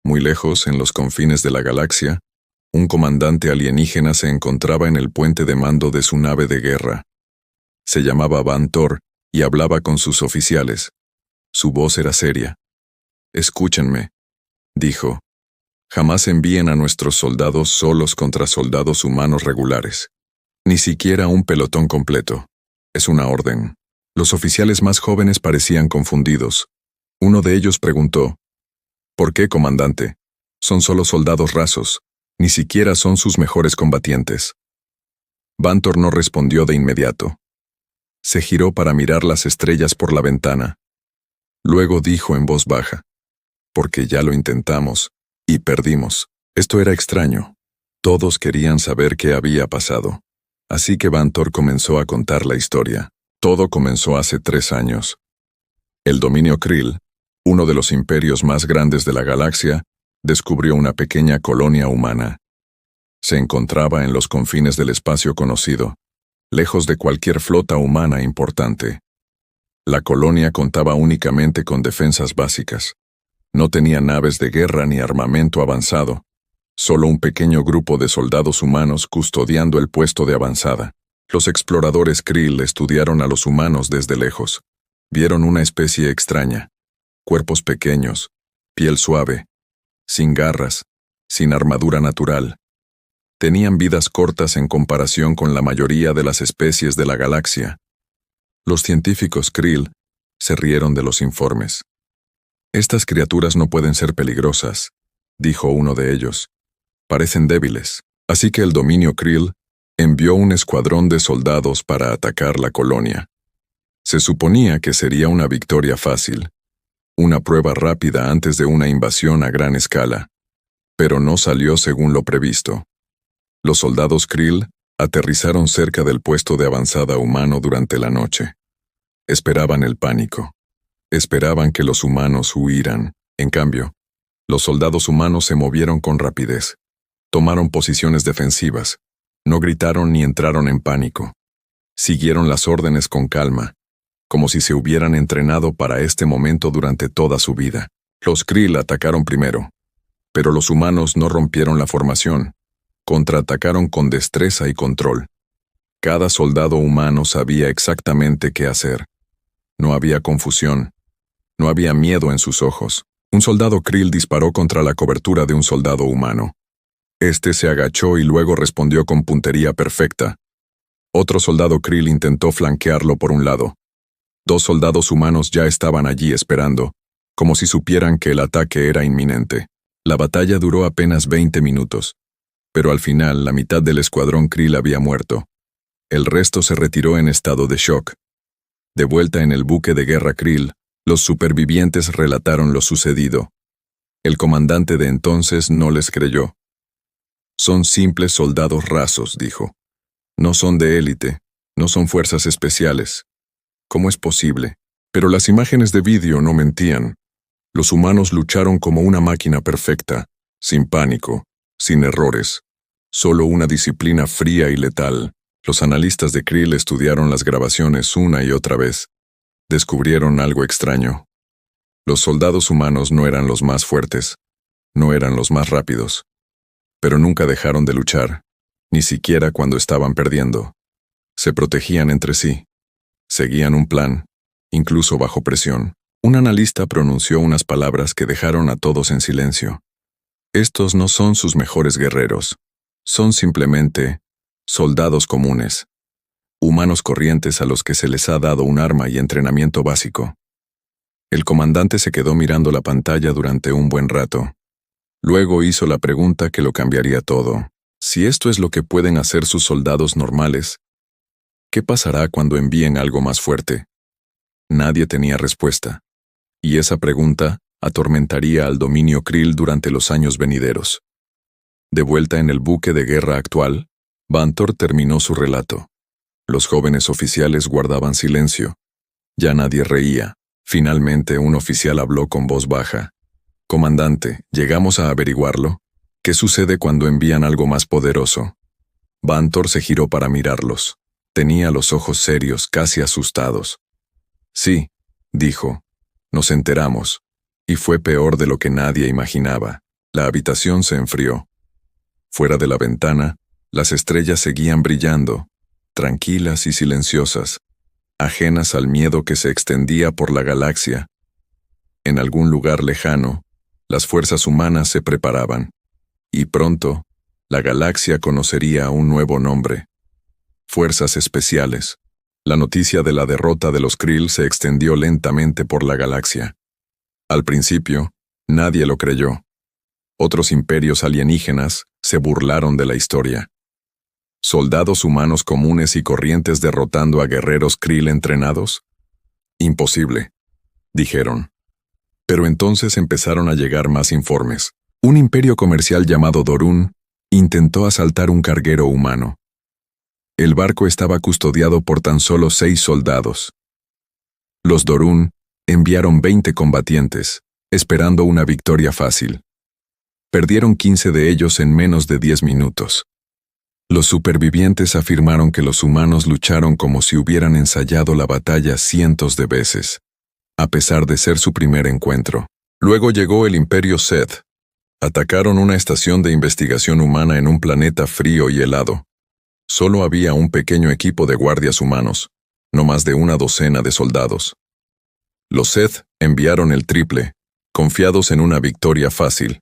Muy lejos, en los confines de la galaxia, un comandante alienígena se encontraba en el puente de mando de su nave de guerra. Se llamaba Bantor y hablaba con sus oficiales. Su voz era seria. «Escúchenme», dijo. «Jamás envíen a nuestros soldados solos contra soldados humanos regulares. Ni siquiera un pelotón completo. Es una orden». Los oficiales más jóvenes parecían confundidos. Uno de ellos preguntó: «¿Por qué, comandante? Son solo soldados rasos. Ni siquiera son sus mejores combatientes». Bantor no respondió de inmediato. Se giró para mirar las estrellas por la ventana. Luego dijo en voz baja: «Porque ya lo intentamos, y perdimos». Esto era extraño. Todos querían saber qué había pasado. Así que Bantor comenzó a contar la historia. Todo comenzó hace 3 años. El dominio Krill, uno de los imperios más grandes de la galaxia, descubrió una pequeña colonia humana. Se encontraba en los confines del espacio conocido, lejos de cualquier flota humana importante. La colonia contaba únicamente con defensas básicas. No tenía naves de guerra ni armamento avanzado, solo un pequeño grupo de soldados humanos custodiando el puesto de avanzada. Los exploradores Krill estudiaron a los humanos desde lejos. Vieron una especie extraña: cuerpos pequeños, piel suave, sin garras, sin armadura natural. Tenían vidas cortas en comparación con la mayoría de las especies de la galaxia. Los científicos Krill se rieron de los informes. «Estas criaturas no pueden ser peligrosas», dijo uno de ellos. «Parecen débiles». Así que el dominio Krill envió un escuadrón de soldados para atacar la colonia. Se suponía que sería una victoria fácil, una prueba rápida antes de una invasión a gran escala, pero no salió según lo previsto. Los soldados Krill aterrizaron cerca del puesto de avanzada humano durante la noche. Esperaban el pánico. Esperaban que los humanos huyeran. En cambio, los soldados humanos se movieron con rapidez. Tomaron posiciones defensivas. No gritaron ni entraron en pánico. Siguieron las órdenes con calma, como si se hubieran entrenado para este momento durante toda su vida. Los Krill atacaron primero, pero los humanos no rompieron la formación. Contraatacaron con destreza y control. Cada soldado humano sabía exactamente qué hacer. No había confusión. No había miedo en sus ojos. Un soldado Krill disparó contra la cobertura de un soldado humano. Este se agachó y luego respondió con puntería perfecta. Otro soldado Krill intentó flanquearlo por un lado. 2 soldados humanos ya estaban allí esperando, como si supieran que el ataque era inminente. La batalla duró apenas 20 minutos, pero al final la mitad del escuadrón Krill había muerto. El resto se retiró en estado de shock. De vuelta en el buque de guerra Krill, los supervivientes relataron lo sucedido. El comandante de entonces no les creyó. «Son simples soldados rasos», dijo. «No son de élite, no son fuerzas especiales. ¿Cómo es posible?» Pero las imágenes de vídeo no mentían. Los humanos lucharon como una máquina perfecta, sin pánico, sin errores. Solo una disciplina fría y letal. Los analistas de Krill estudiaron las grabaciones una y otra vez. Descubrieron algo extraño. Los soldados humanos no eran los más fuertes, no eran los más rápidos. Pero nunca dejaron de luchar, ni siquiera cuando estaban perdiendo. Se protegían entre sí. Seguían un plan, incluso bajo presión. Un analista pronunció unas palabras que dejaron a todos en silencio. «Estos no son sus mejores guerreros. Son simplemente soldados comunes. Humanos corrientes a los que se les ha dado un arma y entrenamiento básico». El comandante se quedó mirando la pantalla durante un buen rato. Luego hizo la pregunta que lo cambiaría todo. Si esto es lo que pueden hacer sus soldados normales, ¿qué pasará cuando envíen algo más fuerte? Nadie tenía respuesta. Y esa pregunta atormentaría al dominio Krill durante los años venideros. De vuelta en el buque de guerra actual, Bantor terminó su relato. Los jóvenes oficiales guardaban silencio. Ya nadie reía. Finalmente un oficial habló con voz baja. «Comandante, ¿llegamos a averiguarlo? ¿Qué sucede cuando envían algo más poderoso?» Bantor se giró para mirarlos. Tenía los ojos serios, casi asustados. «Sí», dijo, «nos enteramos, y fue peor de lo que nadie imaginaba. La habitación se enfrió. Fuera de la ventana, las estrellas seguían brillando, tranquilas y silenciosas, ajenas al miedo que se extendía por la galaxia. En algún lugar lejano, las fuerzas humanas se preparaban, y pronto, la galaxia conocería un nuevo nombre: Fuerzas Especiales. La noticia de la derrota de los Krill se extendió lentamente por la galaxia. Al principio, nadie lo creyó. Otros imperios alienígenas se burlaron de la historia. ¿Soldados humanos comunes y corrientes derrotando a guerreros Krill entrenados? Imposible, dijeron. Pero entonces empezaron a llegar más informes. Un imperio comercial llamado Dorun intentó asaltar un carguero humano. El barco estaba custodiado por tan solo 6 soldados. Los Dorun enviaron 20 combatientes, esperando una victoria fácil. Perdieron 15 de ellos en menos de 10 minutos. Los supervivientes afirmaron que los humanos lucharon como si hubieran ensayado la batalla cientos de veces, a pesar de ser su primer encuentro. Luego llegó el Imperio Seth. Atacaron una estación de investigación humana en un planeta frío y helado. Solo había un pequeño equipo de guardias humanos, no más de una docena de soldados. Los Seth enviaron el triple, confiados en una victoria fácil.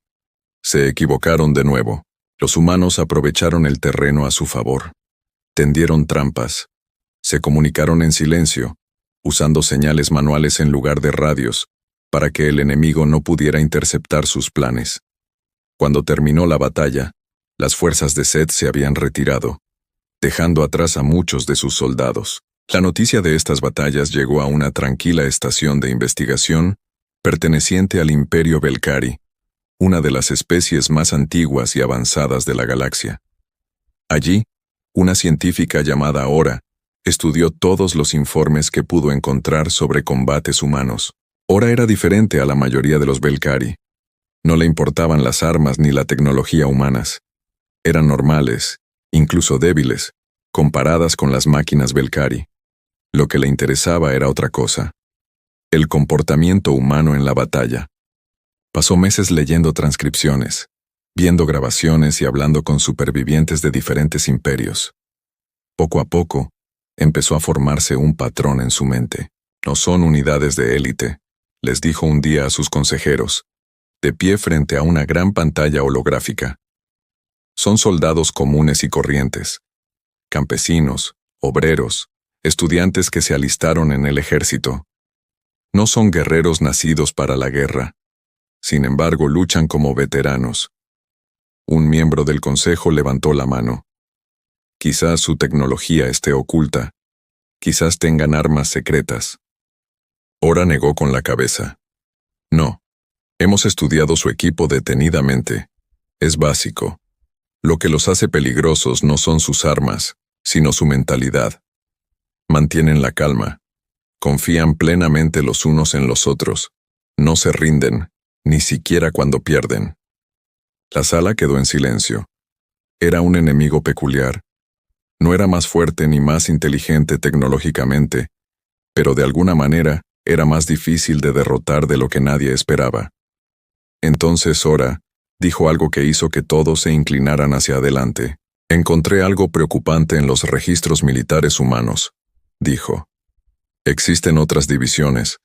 Se equivocaron de nuevo. Los humanos aprovecharon el terreno a su favor. Tendieron trampas. Se comunicaron en silencio, usando señales manuales en lugar de radios, para que el enemigo no pudiera interceptar sus planes. Cuando terminó la batalla, las fuerzas de Seth se habían retirado, dejando atrás a muchos de sus soldados. La noticia de estas batallas llegó a una tranquila estación de investigación perteneciente al Imperio Belcari, una de las especies más antiguas y avanzadas de la galaxia. Allí, una científica llamada Ora estudió todos los informes que pudo encontrar sobre combates humanos. Ora era diferente a la mayoría de los Belcari. No le importaban las armas ni la tecnología humanas. Eran normales, incluso débiles, comparadas con las máquinas Belcari. Lo que le interesaba era otra cosa: el comportamiento humano en la batalla. Pasó meses leyendo transcripciones, viendo grabaciones y hablando con supervivientes de diferentes imperios. Poco a poco, empezó a formarse un patrón en su mente. No son unidades de élite, les dijo un día a sus consejeros, de pie frente a una gran pantalla holográfica. Son soldados comunes y corrientes, campesinos, obreros, estudiantes que se alistaron en el ejército. No son guerreros nacidos para la guerra. Sin embargo, luchan como veteranos. Un miembro del consejo levantó la mano. Quizás su tecnología esté oculta. Quizás tengan armas secretas. Ora negó con la cabeza. No. Hemos estudiado su equipo detenidamente. Es básico. Lo que los hace peligrosos no son sus armas, sino su mentalidad. Mantienen la calma. Confían plenamente los unos en los otros. No se rinden, ni siquiera cuando pierden. La sala quedó en silencio. Era un enemigo peculiar. No era más fuerte ni más inteligente tecnológicamente, pero de alguna manera era más difícil de derrotar de lo que nadie esperaba. Entonces Ora dijo algo que hizo que todos se inclinaran hacia adelante. Encontré algo preocupante en los registros militares humanos, dijo. Existen otras divisiones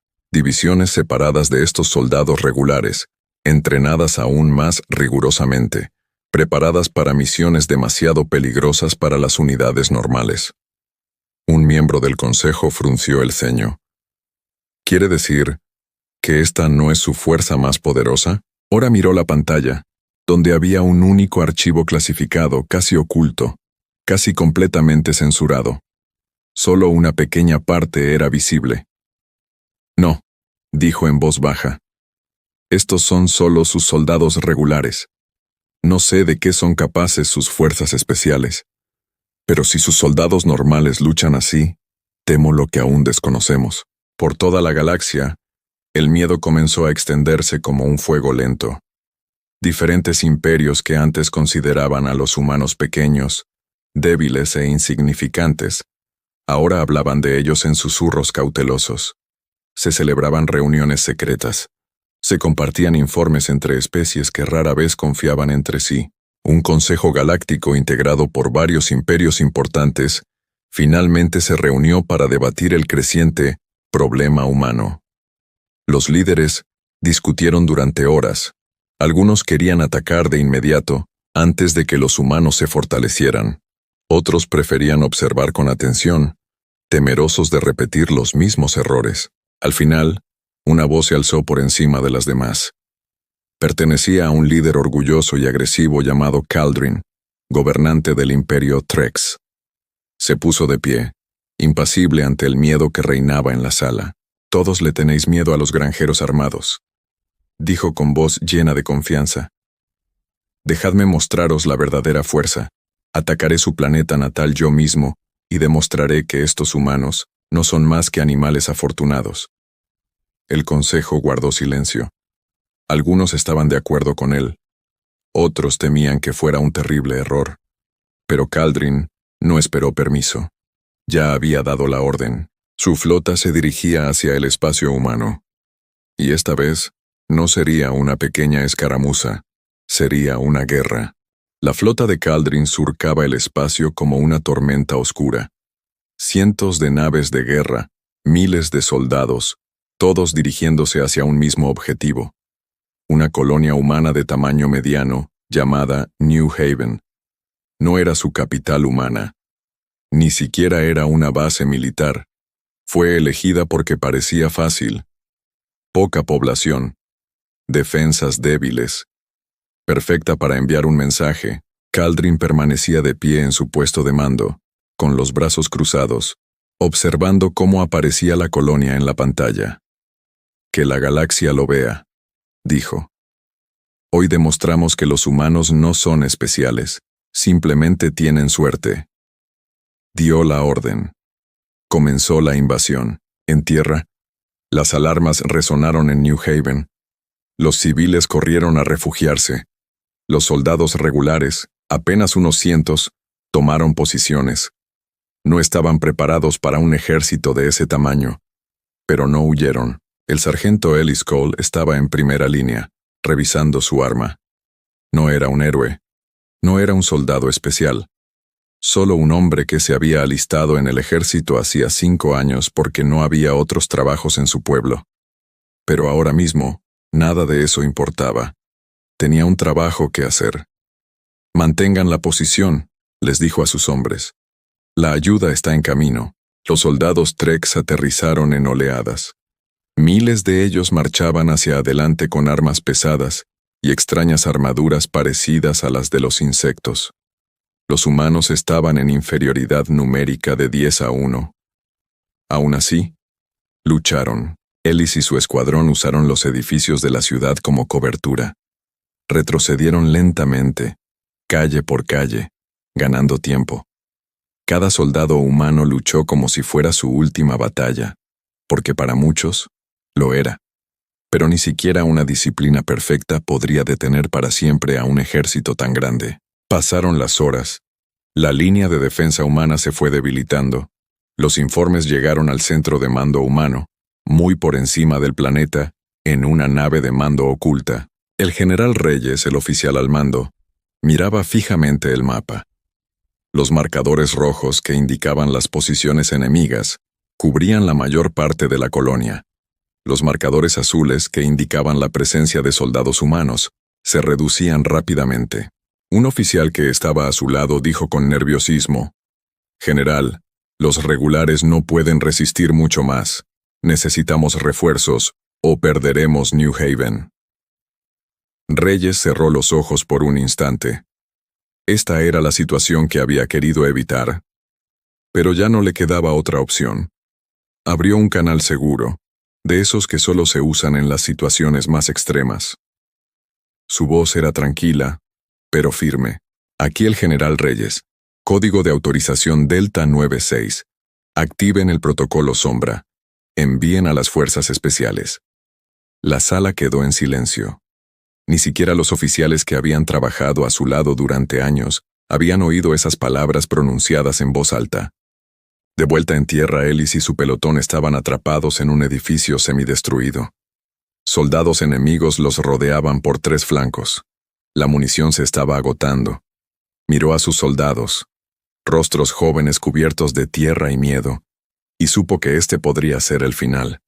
separadas de estos soldados regulares, entrenadas aún más rigurosamente, preparadas para misiones demasiado peligrosas para las unidades normales. Un miembro del consejo frunció el ceño. ¿Quiere decir que esta no es su fuerza más poderosa? Ora miró la pantalla, donde había un único archivo clasificado, casi oculto, casi completamente censurado. Solo una pequeña parte era visible. No, dijo en voz baja. Estos son solo sus soldados regulares. No sé de qué son capaces sus fuerzas especiales. Pero si sus soldados normales luchan así, temo lo que aún desconocemos. Por toda la galaxia, el miedo comenzó a extenderse como un fuego lento. Diferentes imperios que antes consideraban a los humanos pequeños, débiles e insignificantes, ahora hablaban de ellos en susurros cautelosos. Se celebraban reuniones secretas. Se compartían informes entre especies que rara vez confiaban entre sí. Un consejo galáctico integrado por varios imperios importantes finalmente se reunió para debatir el creciente problema humano. Los líderes discutieron durante horas. Algunos querían atacar de inmediato, antes de que los humanos se fortalecieran. Otros preferían observar con atención, temerosos de repetir los mismos errores. Al final, una voz se alzó por encima de las demás. Pertenecía a un líder orgulloso y agresivo llamado Kaldrin, gobernante del imperio Trex. Se puso de pie, impasible ante el miedo que reinaba en la sala. «Todos le tenéis miedo a los granjeros armados», dijo con voz llena de confianza. «Dejadme mostraros la verdadera fuerza. Atacaré su planeta natal yo mismo y demostraré que estos humanos no son más que animales afortunados». El consejo guardó silencio. Algunos estaban de acuerdo con él. Otros temían que fuera un terrible error. Pero Kaldrin no esperó permiso. Ya había dado la orden. Su flota se dirigía hacia el espacio humano. Y esta vez no sería una pequeña escaramuza, sería una guerra. La flota de Kaldrin surcaba el espacio como una tormenta oscura. Cientos de naves de guerra, miles de soldados, todos dirigiéndose hacia un mismo objetivo. Una colonia humana de tamaño mediano, llamada New Haven. No era su capital humana. Ni siquiera era una base militar. Fue elegida porque parecía fácil. Poca población. Defensas débiles. Perfecta para enviar un mensaje, Kaldrin permanecía de pie en su puesto de mando, con los brazos cruzados, observando cómo aparecía la colonia en la pantalla. «Que la galaxia lo vea», dijo. «Hoy demostramos que los humanos no son especiales, simplemente tienen suerte». Dio la orden. Comenzó la invasión. En tierra, las alarmas resonaron en New Haven. Los civiles corrieron a refugiarse. Los soldados regulares, apenas unos cientos, tomaron posiciones. No estaban preparados para un ejército de ese tamaño, pero no huyeron. El sargento Ellis Cole estaba en primera línea, revisando su arma. No era un héroe. No era un soldado especial. Solo un hombre que se había alistado en el ejército hacía 5 años porque no había otros trabajos en su pueblo. Pero ahora mismo, nada de eso importaba. Tenía un trabajo que hacer. «Mantengan la posición», les dijo a sus hombres. «La ayuda está en camino». Los soldados Trex aterrizaron en oleadas. Miles de ellos marchaban hacia adelante con armas pesadas y extrañas armaduras parecidas a las de los insectos. Los humanos estaban en inferioridad numérica de 10-1. Aún así, lucharon. Ellis y su escuadrón usaron los edificios de la ciudad como cobertura. Retrocedieron lentamente, calle por calle, ganando tiempo. Cada soldado humano luchó como si fuera su última batalla, porque para muchos lo era. Pero ni siquiera una disciplina perfecta podría detener para siempre a un ejército tan grande. Pasaron las horas. La línea de defensa humana se fue debilitando. Los informes llegaron al centro de mando humano, muy por encima del planeta, en una nave de mando oculta. El general Reyes, el oficial al mando, miraba fijamente el mapa. Los marcadores rojos que indicaban las posiciones enemigas cubrían la mayor parte de la colonia. Los marcadores azules que indicaban la presencia de soldados humanos se reducían rápidamente. Un oficial que estaba a su lado dijo con nerviosismo: «General, los regulares no pueden resistir mucho más. Necesitamos refuerzos o perderemos New Haven». Reyes cerró los ojos por un instante. Esta era la situación que había querido evitar. Pero ya no le quedaba otra opción. Abrió un canal seguro, de esos que solo se usan en las situaciones más extremas. Su voz era tranquila, pero firme. «Aquí el general Reyes. Código de autorización Delta 96. Activen el protocolo Sombra. Envíen a las fuerzas especiales». La sala quedó en silencio. Ni siquiera los oficiales que habían trabajado a su lado durante años habían oído esas palabras pronunciadas en voz alta. De vuelta en tierra, Ellis y su pelotón estaban atrapados en un edificio semidestruido. Soldados enemigos los rodeaban por 3 flancos. La munición se estaba agotando. Miró a sus soldados, rostros jóvenes cubiertos de tierra y miedo, y supo que este podría ser el final.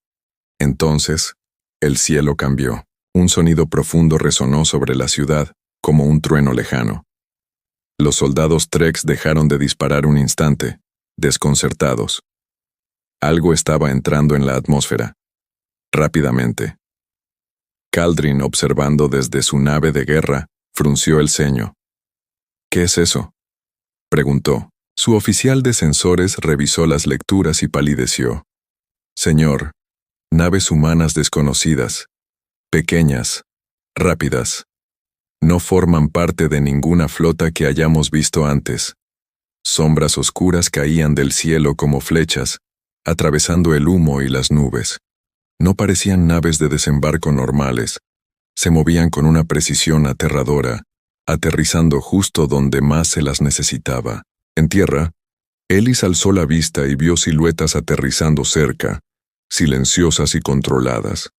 Entonces, el cielo cambió. Un sonido profundo resonó sobre la ciudad, como un trueno lejano. Los soldados Trex dejaron de disparar un instante, desconcertados. Algo estaba entrando en la atmósfera. Rápidamente. Kaldrin, observando desde su nave de guerra, frunció el ceño. «¿Qué es eso?», preguntó. Su oficial de sensores revisó las lecturas y palideció. «Señor, naves humanas desconocidas, pequeñas, rápidas. No forman parte de ninguna flota que hayamos visto antes. Sombras oscuras caían del cielo como flechas, atravesando el humo y las nubes. No parecían naves de desembarco normales. Se movían con una precisión aterradora, aterrizando justo donde más se las necesitaba. En tierra, Ellis alzó la vista y vio siluetas aterrizando cerca, silenciosas y controladas.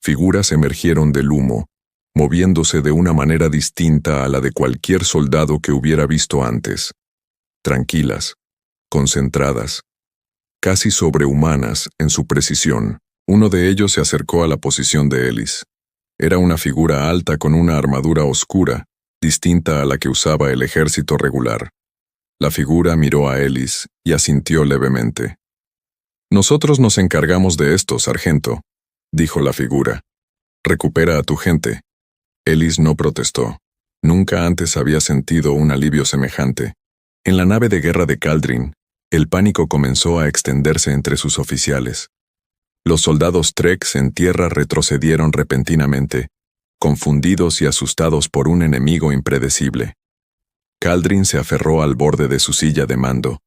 Figuras emergieron del humo, moviéndose de una manera distinta a la de cualquier soldado que hubiera visto antes. Tranquilas, concentradas, casi sobrehumanas en su precisión. Uno de ellos se acercó a la posición de Ellis. Era una figura alta con una armadura oscura, distinta a la que usaba el ejército regular. La figura miró a Ellis y asintió levemente. «Nosotros nos encargamos de esto, sargento», dijo la figura. «Recupera a tu gente». Ellis no protestó. Nunca antes había sentido un alivio semejante. En la nave de guerra de Kaldrin, el pánico comenzó a extenderse entre sus oficiales. Los soldados Trex en tierra retrocedieron repentinamente, confundidos y asustados por un enemigo impredecible. Kaldrin se aferró al borde de su silla de mando,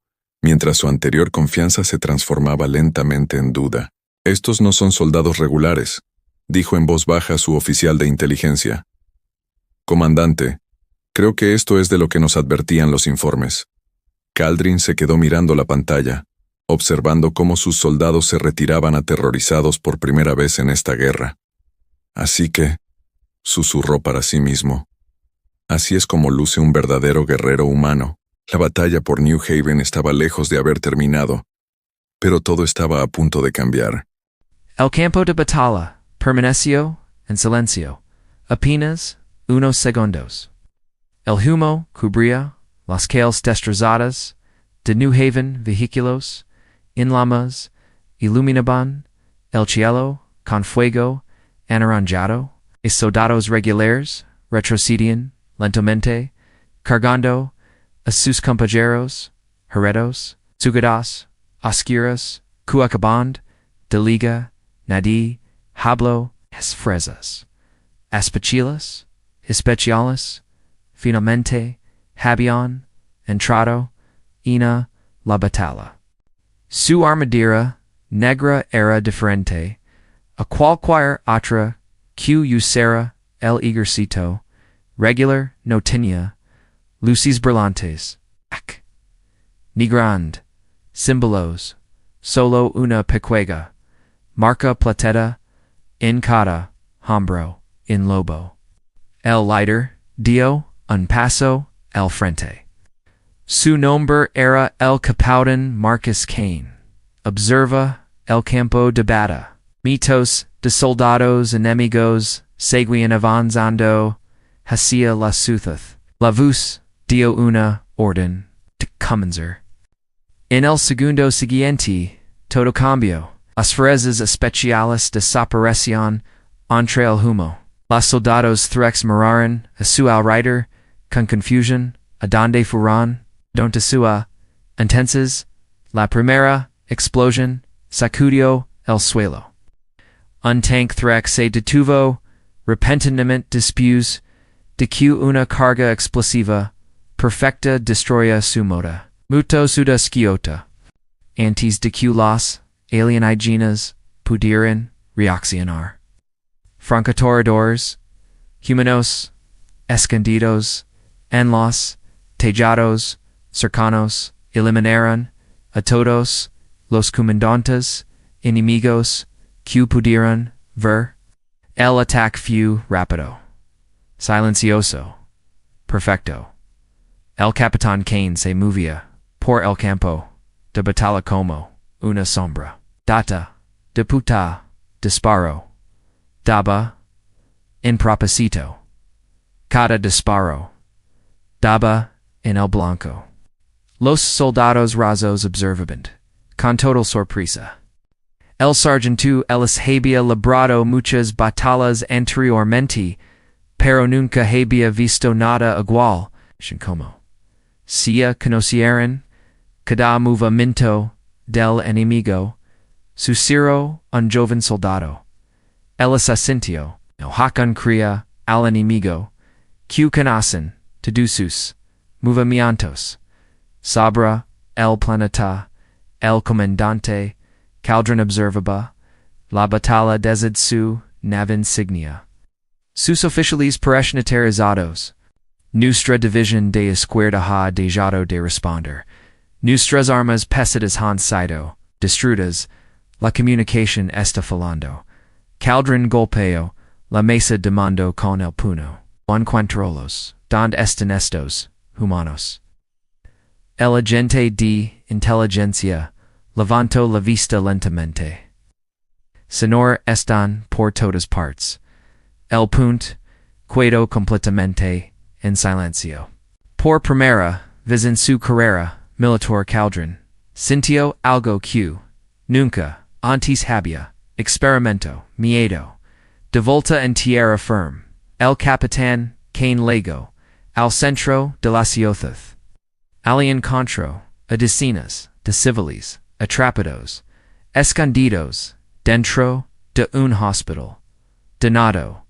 mientras su anterior confianza se transformaba lentamente en duda. «Estos no son soldados regulares», dijo en voz baja su oficial de inteligencia. «Comandante, creo que esto es de lo que nos advertían los informes». Kaldrin se quedó mirando la pantalla, observando cómo sus soldados se retiraban aterrorizados por primera vez en esta guerra. «Así que», susurró para sí mismo, «así es como luce un verdadero guerrero humano». La batalla por New Haven estaba lejos de haber terminado, pero todo estaba a punto de cambiar. El campo de batalla permaneció en silencio, apenas unos segundos. El humo cubría las calles destrozadas de New Haven. Vehículos en llamas iluminaban el cielo con fuego anaranjado, y soldados regulares retrocedían lentamente, cargando a sus compañeros heridos. Ciudades oscuras que acaban de liga nadie habló fresas, especiales, finalmente habían entrado en la batalla. Su armadura negra era diferente a cualquier otra que usara el ejército regular. No tenía luces brillantes, ni grand símbolos, solo una pequeña marca plateada en cada hombro. En lobo, el líder dio un paso al frente. Su nombre era el Capitán Marcus Kane. Observa el campo de batalla. Mitos de soldados enemigos seguían avanzando hacia la ciudad. La voz dio una orden de comenzar. En el segundo siguiente, todo cambió. Las fuerzas especiales desaparecieron entre el humo. Los soldados Trex miraron a su alrededor con confusión. ¿A dónde fueron? Donde sua. Entonces, la primera explosión sacudió el suelo. Un tank Trex se detuvo repentinamente después de que una carga explosiva perfecta destruía su motor. Muto suda skiota. Antes de que los alienígenas pudieran reaccionar. Francotiradores, humanos, escondidos, en los tejados cercanos, eliminaron a todos los comandantes enemigos que pudieran ver. El ataque fue rapido, silencioso, perfecto. El capitán Kane se movía por el campo de batalla como una sombra. Data, de puta, disparo, daba, en propósito. Cada disparo, daba en el blanco. Los soldados rasos observaban, con total sorpresa. El sargento les había librado muchas batallas anteriormente, pero nunca había visto nada igual, como se conocieran cada movimiento del enemigo, susurró un joven soldado. El asintió, el Hakon cría al enemigo, que conocen todos sus movimientos. Sabra, el planeta, el comandante, Caldron observaba, la batalla desde su nave insignia. Sus oficiales pereshnitarizados. Nuestra división de izquierda ha dejado de responder. Nuestras armas pesadas han sido destruidas. La comunicación está fallando. Caldron golpeó la mesa de mando con el puño. Encuentrolos, donde están estos humanos. El agente de inteligencia levantó la vista lentamente. Senor están por todas partes. El punto quedó completamente en silencio. Por primera vez en su carrera militar Caldron sintió algo que nunca antes había experimentado, miedo. De volta en tierra firme, el capitán Kane llegó al centro de la ciudad. Al encuentro a decenas de civiles atrapados, escondidos dentro de un hospital. De nado,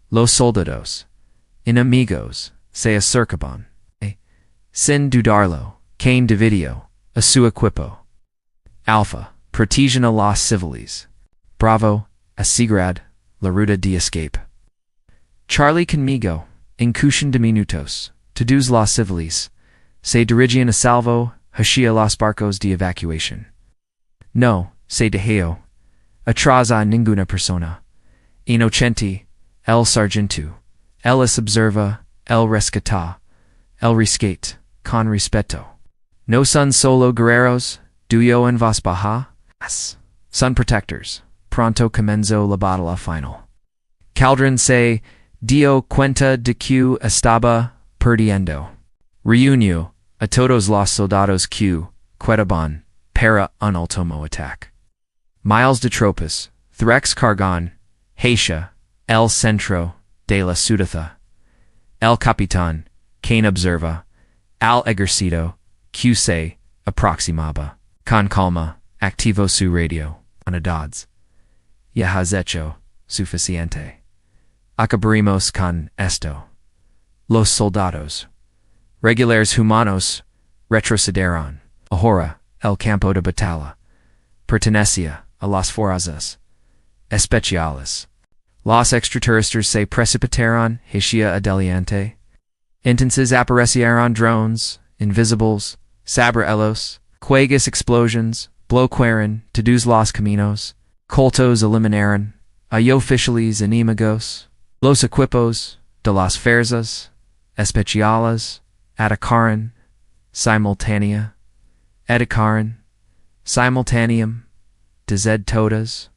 los soldados enemigos se acercaban. Sin dudarlo, Kane dividió a su equipo. Alpha, protegen a los civiles. Bravo, asegurar la ruta de escape. Charlie conmigo, en cuestión de minutos, todos los civiles se dirigían a salvo hacia los barcos de evacuación. No se dejó atrás a ninguna persona. Inocente, el sargento, él les observa, el rescata, el rescate, con respeto. No son solo guerreros, duyo en voz baja, son protectors. Pronto comenzó la batalla final. Caldron se dio cuenta de que estaba perdiendo. Reunió a todos los soldados que quedaban para un último ataque. Miles de tropas, Threx cargan, hacia el centro de la ciudad. El capitán, Kane observa, al ejército, que se aproximaba. Con calma, activó su radio. Unidades. Ya has hecho suficiente. Acabaremos con esto. Los soldados regulares humanos retrocederán. Ahora, el campo de batalla pertenecía a las fuerzas especiales. Los extraterrestres se precipitaron hacia adelante. Entonces aparecieron drones, invisibles, sabrielos, fuegos explosions, bloquearon todos los caminos, coltos eliminaron, a oficiales enemigos, los equipos de las fuerzas especiales atacaron simultánea, atacaron simultaneum, desde todas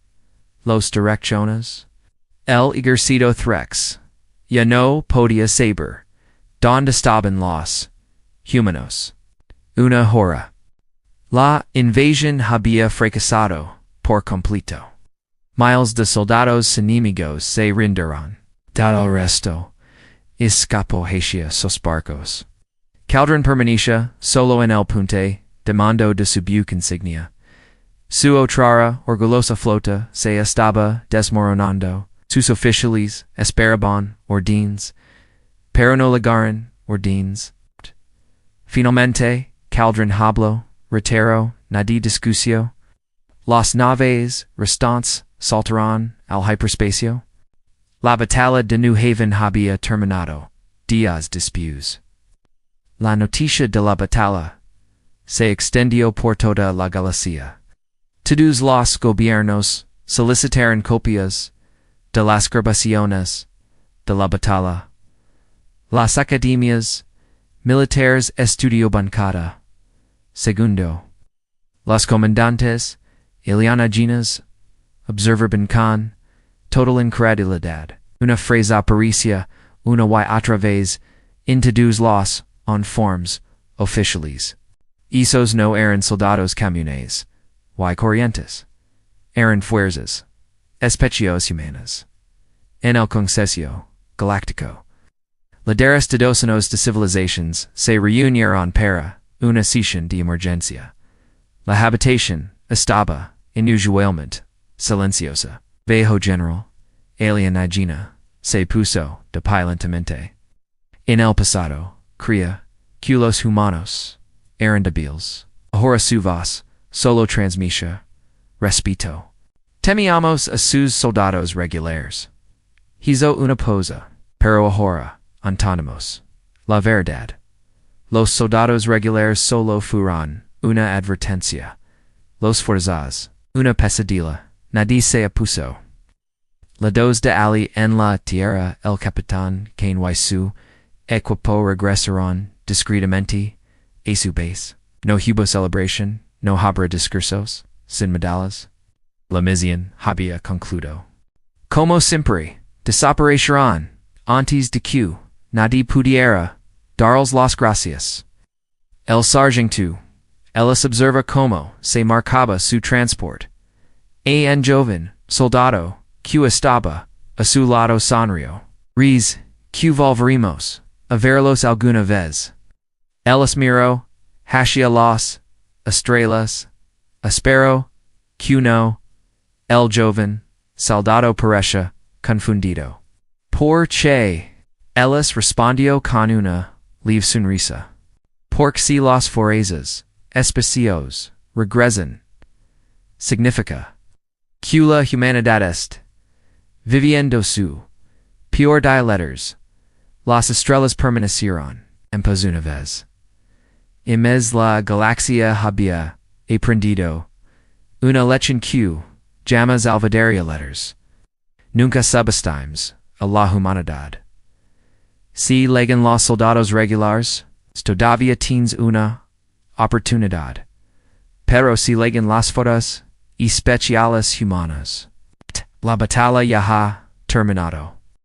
los direcciones. El ejército Threx ya no podía saber donde estaban los humanos. Una hora. La invasión había fracasado por completo. Miles de soldados enemigos se rindieron. Dado el resto, escapó hacia sus barcos. Caldron permanecía solo en el punte de mando de su buque insignia. Su otrora orgullosa flota se estaba desmoronando. Sus oficiales esperaban órdenes, pero no llegaron órdenes. Finalmente, Caldron habló, reiteró, nadie discutió. Las naves restantes saltaron al hiperespacio. La batalla de New Haven había terminado. Días después. La noticia de la batalla se extendió por toda la Galicia. Todos los gobiernos solicitaron copias de las Gerbaciones, de la Batalla. Las Academias Militares Estudio Bancada. Segundo. Los Comandantes, Ileana Ginas, Observer Bincan, Total Incredulidad. Una frase aparicia, una y otra vez, interduz los, on forms, oficiales. Esos no eran soldados comunes, y corrientes. Eran fuerzas, especiales humanas. En el Concesio Galáctico. Líderes de docenas de civilizations se reunieron para una sesión de emergencia. La habitación estaba, inusualmente, silenciosa. Viejo general, Ileana Ginas, se puso de pie lentamente. En el pasado, creía que los humanos eran débiles. Ahora su voz solo transmitía respeto. Temíamos a sus soldados regulares. Hizo una pausa, pero ahora entendemos la verdad. Los soldados regulares solo fueron una advertencia. Los fuerzas, una pesadilla. Nadie se opuso. La dos de Ali en la tierra, el capitán Kane y su equipo regresaron discretamente a su base. No hubo celebración, no habrá discursos, sin medallas. La misión había concluido. Como siempre, desaparecieron antes de que nadie pudiera darles las gracias. El sargento, ellos observa cómo se marcaba su transport. En joven soldado, que estaba a su lado sonrió. Riz, que volveremos a verlos alguna vez. Ellos miró hacia las estrellas. Espero que no. El joven soldado parecía confundido. Por che, ellos respondió con una leve sonrisa. Porque si las fuerzas especiales regresan, significa que la humanidad est viviendo su peor de letters. Las estrellas permanecieron en paz una vez. Y mes la galaxia había aprendido una lección que llamas alvadaria letters. Nunca subestimes a la humanidad. Si llegan los soldados regulares, todavía tienes una oportunidad. Pero si llegan las fuerzas especiales humanas, la batalla ya ha terminado.